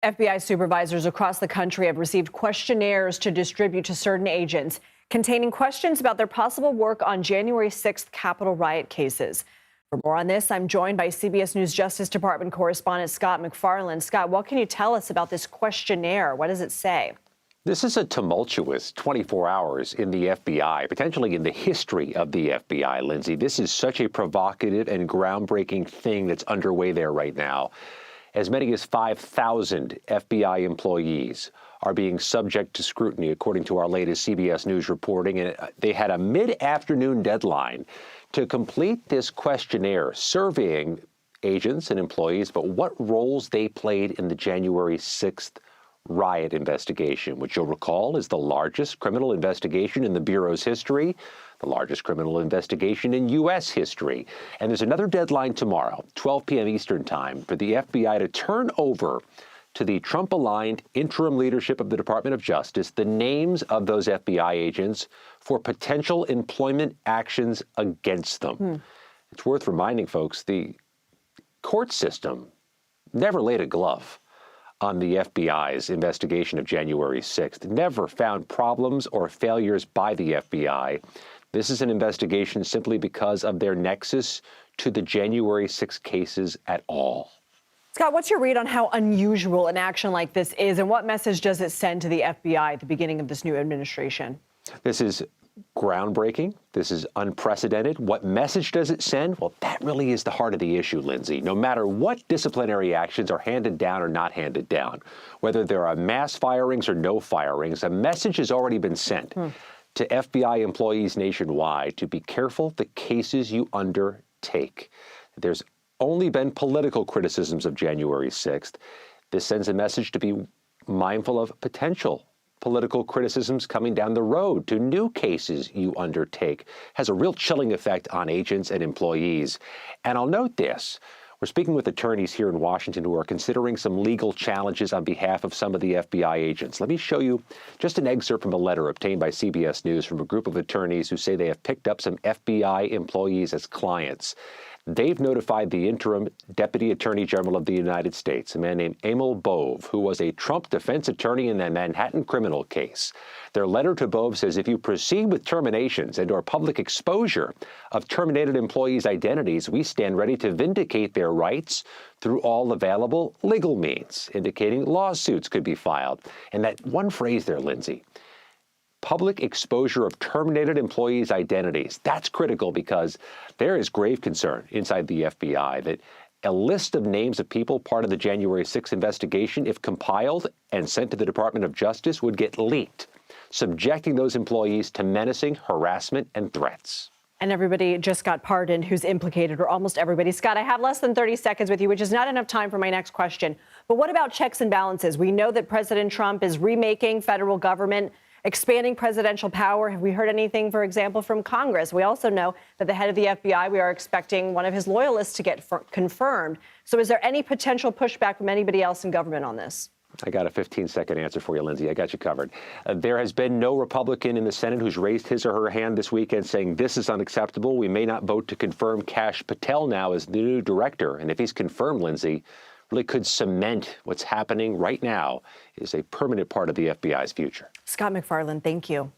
FBI supervisors across the country have received questionnaires to distribute to certain agents containing questions about their possible work on January 6th Capitol riot cases. For more on this, I'm joined by CBS News Justice Department correspondent Scott MacFarlane. Scott, what can you tell us about this questionnaire? What does it say? This is a tumultuous 24 hours in the FBI, potentially in the history of the FBI, Lindsay. This is such a provocative and groundbreaking thing that's underway there right now. As many as 5,000 FBI employees are being subject to scrutiny, according to our latest CBS News reporting. And they had a mid-afternoon deadline to complete this questionnaire surveying agents and employees about what roles they played in the January 6th riot investigation, which you'll recall is the largest criminal investigation in the Bureau's history, the largest criminal investigation in U.S. history. And there's another deadline tomorrow, 12 p.m. Eastern time, for the FBI to turn over to the Trump-aligned interim leadership of the Department of Justice the names of those FBI agents for potential employment actions against them. It's worth reminding folks, the court system never laid a glove on the FBI's investigation of January 6th, never found problems or failures by the FBI. This is an investigation simply because of their nexus to the January 6 cases at all. Scott, what's your read on how unusual an action like this is, and what message does it send to the FBI at the beginning of this new administration? This is groundbreaking. This is unprecedented. What message does it send? Well, that really is the heart of the issue, Lindsay. No matter what disciplinary actions are handed down or not handed down, whether there are mass firings or no firings, a message has already been sent to FBI employees nationwide to be careful the cases you undertake. There's only been political criticisms of January 6th. This sends a message to be mindful of potential political criticisms coming down the road to new cases you undertake. Has a real chilling effect on agents and employees. And I'll note this. We're speaking with attorneys here in Washington who are considering some legal challenges on behalf of some of the FBI agents. Let me show you just an excerpt from a letter obtained by CBS News from a group of attorneys who say they have picked up some FBI employees as clients. They've notified the interim Deputy Attorney General of the United States, a man named Emil Bove, who was a Trump defense attorney in the Manhattan criminal case. Their letter to Bove says if you proceed with terminations and or public exposure of terminated employees' identities, we stand ready to vindicate their rights through all available legal means, indicating lawsuits could be filed. And that one phrase there, Lindsay, public exposure of terminated employees' identities. That's critical because there is grave concern inside the FBI that a list of names of people part of the January 6th investigation, if compiled and sent to the Department of Justice, would get leaked, subjecting those employees to menacing harassment and threats. And everybody just got pardoned who's implicated, or almost everybody. Scott, I have less than 30 seconds with you, which is not enough time for my next question. But what about checks and balances? We know that President Trump is remaking federal government, expanding presidential power. Have we heard anything, for example, from Congress? We also know that the head of the FBI, we are expecting one of his loyalists to get confirmed. So is there any potential pushback from anybody else in government on this? I got a 15-second answer for you, Lindsay. I got you covered. There has been no Republican in the Senate who's raised his or her hand this weekend saying this is unacceptable. We may not vote to confirm Kash Patel now as the new director. And if he's confirmed, Lindsay, really could cement what's happening right now is a permanent part of the FBI's future. Scott MacFarlane, thank you.